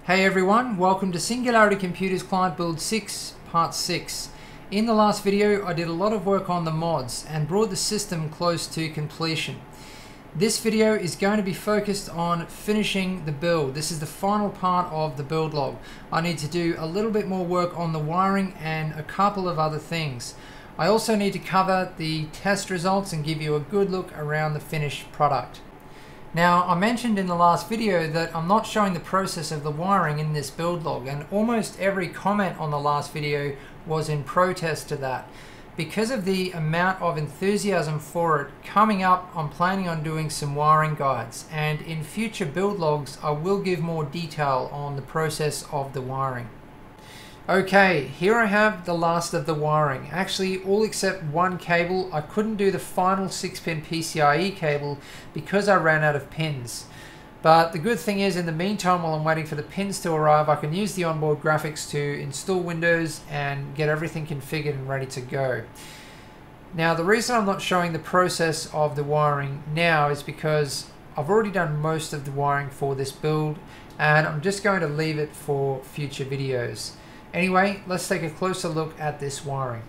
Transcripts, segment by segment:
Hey everyone, welcome to Singularity Computers Client Build 6, Part 6. In the last video I did a lot of work on the mods and brought the system close to completion. This video is going to be focused on finishing the build. This is the final part of the build log. I need to do a little bit more work on the wiring and a couple of other things. I also need to cover the test results and give you a good look around the finished product. Now, I mentioned in the last video that I'm not showing the process of the wiring in this build log, and almost every comment on the last video was in protest to that. Because of the amount of enthusiasm for it, coming up I'm planning on doing some wiring guides, and in future build logs I will give more detail on the process of the wiring. Okay, here I have the last of the wiring. Actually, all except one cable. I couldn't do the final 6-pin PCIe cable because I ran out of pins. But the good thing is, in the meantime, while I'm waiting for the pins to arrive, I can use the onboard graphics to install Windows and get everything configured and ready to go. Now, the reason I'm not showing the process of the wiring now is because I've already done most of the wiring for this build, and I'm just going to leave it for future videos. Anyway, let's take a closer look at this wiring.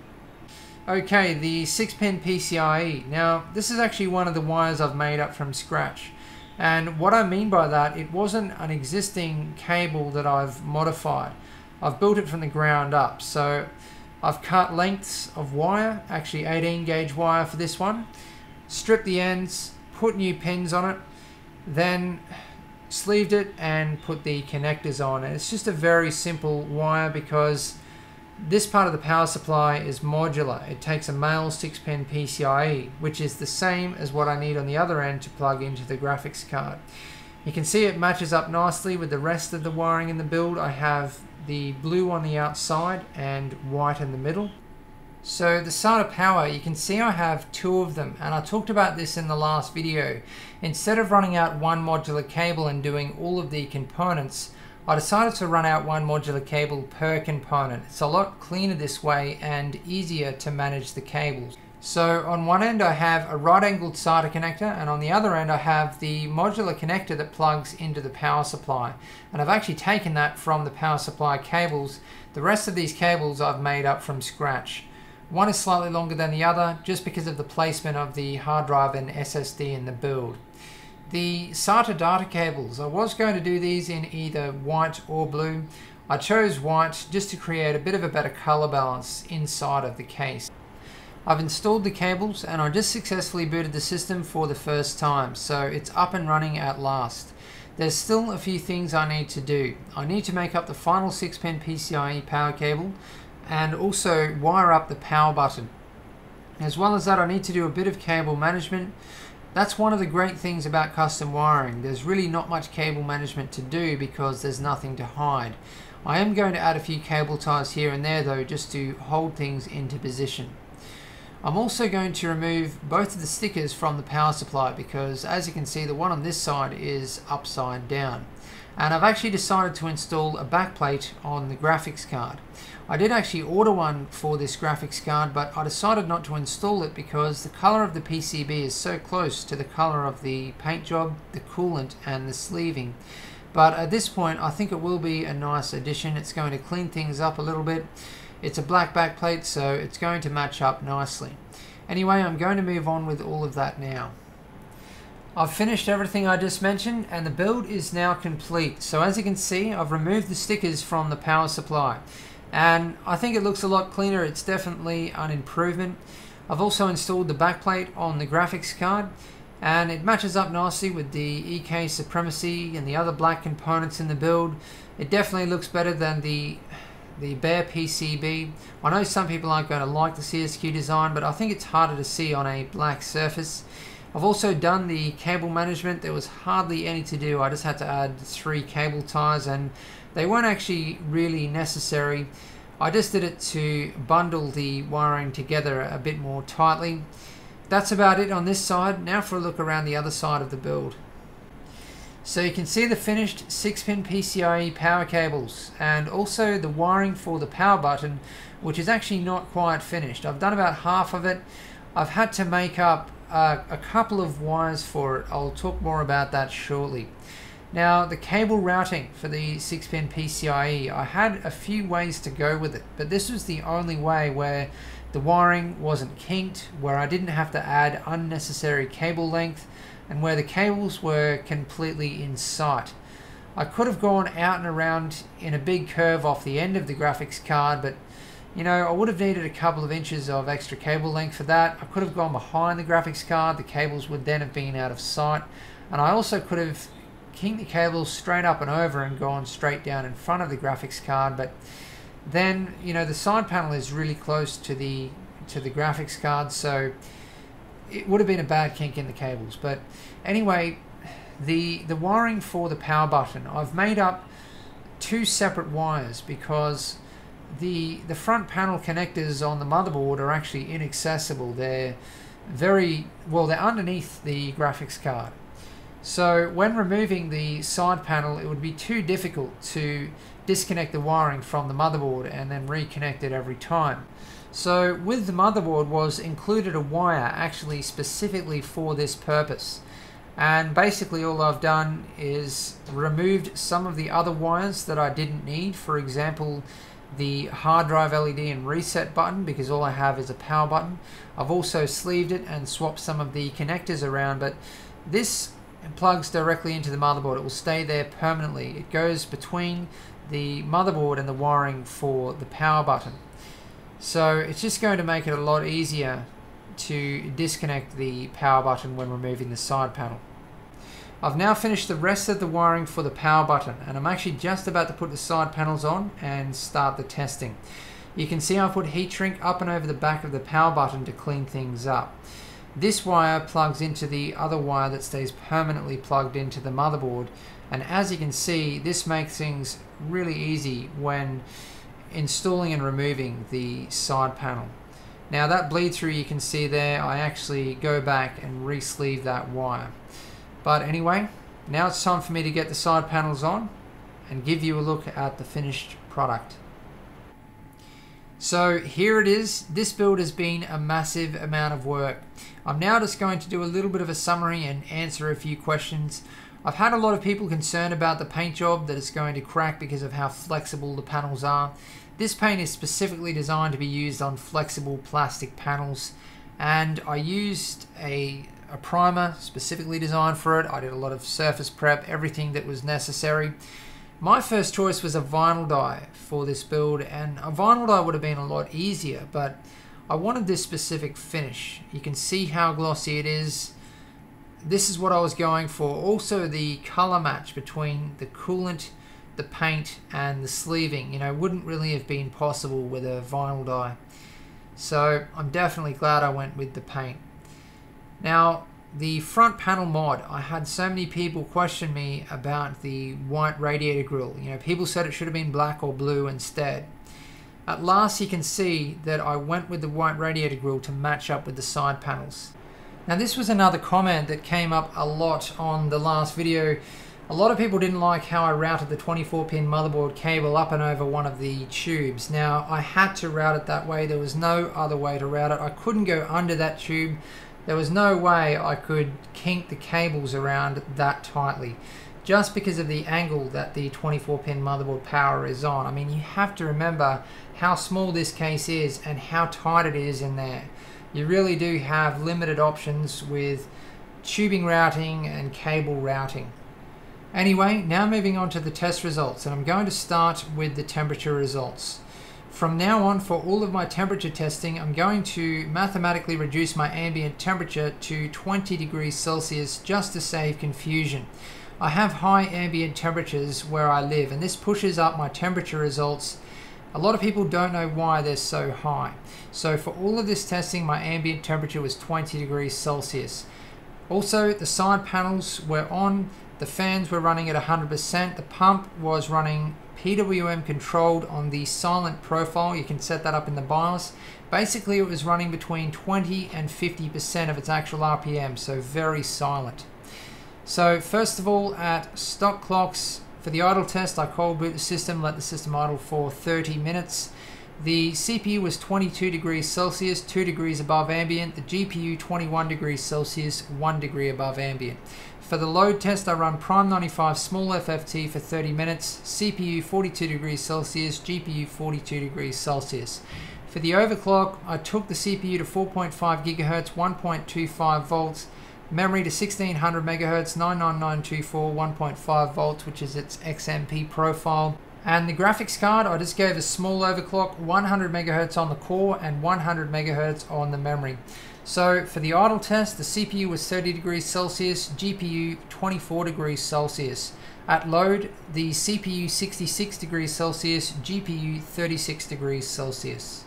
Okay, the 6-pin PCIe. Now, this is actually one of the wires I've made up from scratch. And what I mean by that, it wasn't an existing cable that I've modified. I've built it from the ground up. So I've cut lengths of wire, actually 18 gauge wire for this one, stripped the ends, put new pins on it, then sleeved it and put the connectors on. And it's just a very simple wire because this part of the power supply is modular. It takes a male 6-pin PCIe, which is the same as what I need on the other end to plug into the graphics card. You can see it matches up nicely with the rest of the wiring in the build. I have the blue on the outside and white in the middle. So the SATA power, you can see I have two of them, and I talked about this in the last video. Instead of running out one modular cable and doing all of the components, I decided to run out one modular cable per component. It's a lot cleaner this way and easier to manage the cables. So on one end I have a right-angled SATA connector, and on the other end I have the modular connector that plugs into the power supply. And I've actually taken that from the power supply cables. The rest of these cables I've made up from scratch. One is slightly longer than the other just because of the placement of the hard drive and SSD in the build. The SATA data cables, I was going to do these in either white or blue. I chose white just to create a bit of a better color balance inside of the case. I've installed the cables and I just successfully booted the system for the first time, so it's up and running at last. There's still a few things I need to do. I need to make up the final 6-pin PCIe power cable and also wire up the power button. As well as that, I need to do a bit of cable management. That's one of the great things about custom wiring. There's really not much cable management to do because there's nothing to hide. I am going to add a few cable ties here and there though, just to hold things into position. I'm also going to remove both of the stickers from the power supply because, as you can see, the one on this side is upside down. And I've actually decided to install a backplate on the graphics card. I did actually order one for this graphics card, but I decided not to install it because the color of the PCB is so close to the color of the paint job, the coolant and the sleeving. But at this point I think it will be a nice addition. It's going to clean things up a little bit. It's a black backplate, so it's going to match up nicely. Anyway, I'm going to move on with all of that now. I've finished everything I just mentioned and the build is now complete. So as you can see, I've removed the stickers from the power supply. And I think it looks a lot cleaner. It's definitely an improvement. I've also installed the backplate on the graphics card and it matches up nicely with the EK Supremacy and the other black components in the build. It definitely looks better than the bare PCB. I know some people aren't going to like the CSQ design, but I think it's harder to see on a black surface. I've also done the cable management. There was hardly any to do. I just had to add 3 cable ties and they weren't actually really necessary. I just did it to bundle the wiring together a bit more tightly. That's about it on this side. Now for a look around the other side of the build. So you can see the finished 6-pin PCIe power cables and also the wiring for the power button, which is actually not quite finished. I've done about half of it. I've had to make up a couple of wires for it. I'll talk more about that shortly. Now, the cable routing for the 6-pin PCIe, I had a few ways to go with it, but this was the only way where the wiring wasn't kinked, where I didn't have to add unnecessary cable length, and where the cables were completely in sight. I could have gone out and around in a big curve off the end of the graphics card, but you know, I would have needed a couple of inches of extra cable length for that. I could have gone behind the graphics card, the cables would then have been out of sight, and I also could have kinked the cables straight up and over and gone straight down in front of the graphics card, but then, you know, the side panel is really close to the graphics card, so it would have been a bad kink in the cables. But anyway, the wiring for the power button, I've made up two separate wires because the front panel connectors on the motherboard are actually inaccessible. They're they're underneath the graphics card. So when removing the side panel, it would be too difficult to disconnect the wiring from the motherboard and then reconnect it every time. So with the motherboard was included a wire actually specifically for this purpose. And basically all I've done is removed some of the other wires that I didn't need. For example, the hard drive LED and reset button, because all I have is a power button. I've also sleeved it and swapped some of the connectors around, but this plugs directly into the motherboard. It will stay there permanently. It goes between the motherboard and the wiring for the power button. So it's just going to make it a lot easier to disconnect the power button when removing the side panel. I've now finished the rest of the wiring for the power button, and I'm actually just about to put the side panels on and start the testing. You can see I've put heat shrink up and over the back of the power button to clean things up. This wire plugs into the other wire that stays permanently plugged into the motherboard, and as you can see, this makes things really easy when installing and removing the side panel. Now that bleed through you can see there, I actually go back and re-sleeve that wire. But anyway, now it's time for me to get the side panels on and give you a look at the finished product. So here it is. This build has been a massive amount of work. I'm now just going to do a little bit of a summary and answer a few questions. I've had a lot of people concerned about the paint job, that it's going to crack because of how flexible the panels are. This paint is specifically designed to be used on flexible plastic panels, and I used a primer specifically designed for it. I did a lot of surface prep, everything that was necessary. My first choice was a vinyl dye for this build, and a vinyl dye would have been a lot easier, but I wanted this specific finish. You can see how glossy it is. This is what I was going for. Also the color match between the coolant, the paint and the sleeving, you know, wouldn't really have been possible with a vinyl dye. So I'm definitely glad I went with the paint. Now, the front panel mod, I had so many people question me about the white radiator grille. You know, people said it should have been black or blue instead. At last you can see that I went with the white radiator grille to match up with the side panels. Now this was another comment that came up a lot on the last video. A lot of people didn't like how I routed the 24-pin motherboard cable up and over one of the tubes. Now I had to route it that way. There was no other way to route it. I couldn't go under that tube. There was no way I could kink the cables around that tightly, just because of the angle that the 24-pin motherboard power is on. I mean, you have to remember how small this case is and how tight it is in there. You really do have limited options with tubing routing and cable routing. Anyway, now moving on to the test results, and I'm going to start with the temperature results. From now on, for all of my temperature testing, I'm going to mathematically reduce my ambient temperature to 20 degrees Celsius just to save confusion. I have high ambient temperatures where I live, and this pushes up my temperature results. A lot of people don't know why they're so high. So for all of this testing, my ambient temperature was 20 degrees Celsius. Also, the side panels were on, the fans were running at 100%, the pump was running PWM controlled on the silent profile. You can set that up in the BIOS. Basically it was running between 20 and 50% of its actual RPM, so very silent. So first of all, at stock clocks, for the idle test, I cold boot the system, let the system idle for 30 minutes. The CPU was 22 degrees Celsius, 2 degrees above ambient. The GPU 21 degrees Celsius, 1 degree above ambient. For the load test, I run Prime 95 small FFT for 30 minutes, CPU 42 degrees Celsius, GPU 42 degrees Celsius. For the overclock, I took the CPU to 4.5 GHz, 1.25 volts, memory to 1600 MHz, 99924, 1.5 volts, which is its XMP profile. And the graphics card, I just gave a small overclock, 100 MHz on the core and 100 MHz on the memory. So for the idle test, the CPU was 30 degrees Celsius, GPU 24 degrees Celsius. At load, the CPU 66 degrees Celsius, GPU 36 degrees Celsius.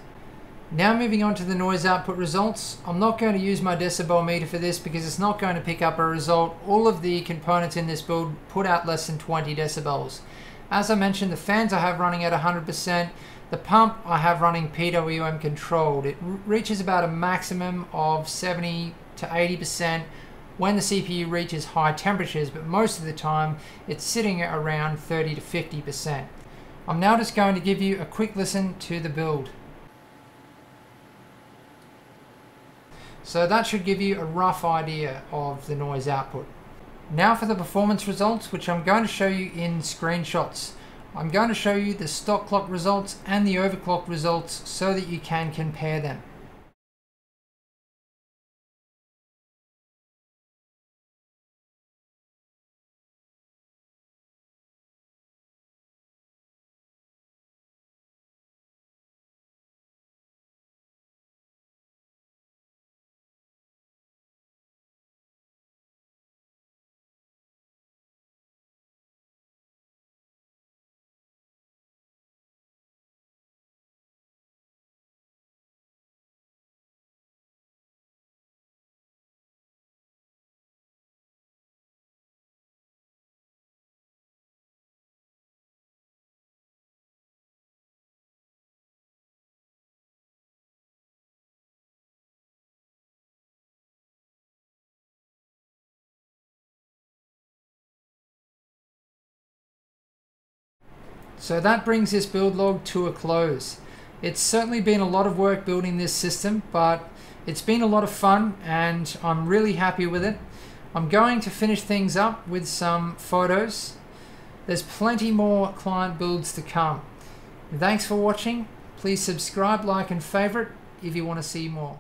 Now moving on to the noise output results. I'm not going to use my decibel meter for this because it's not going to pick up a result. All of the components in this build put out less than 20 decibels. As I mentioned, the fans I have running at 100%. The pump I have running PWM controlled. It reaches about a maximum of 70 to 80% when the CPU reaches high temperatures, but most of the time it's sitting at around 30 to 50%. I'm now just going to give you a quick listen to the build. So that should give you a rough idea of the noise output. Now for the performance results, which I'm going to show you in screenshots. I'm going to show you the stock clock results and the overclock results so that you can compare them. So that brings this build log to a close. It's certainly been a lot of work building this system, but it's been a lot of fun and I'm really happy with it. I'm going to finish things up with some photos. There's plenty more client builds to come. Thanks for watching. Please subscribe, like and favorite if you want to see more.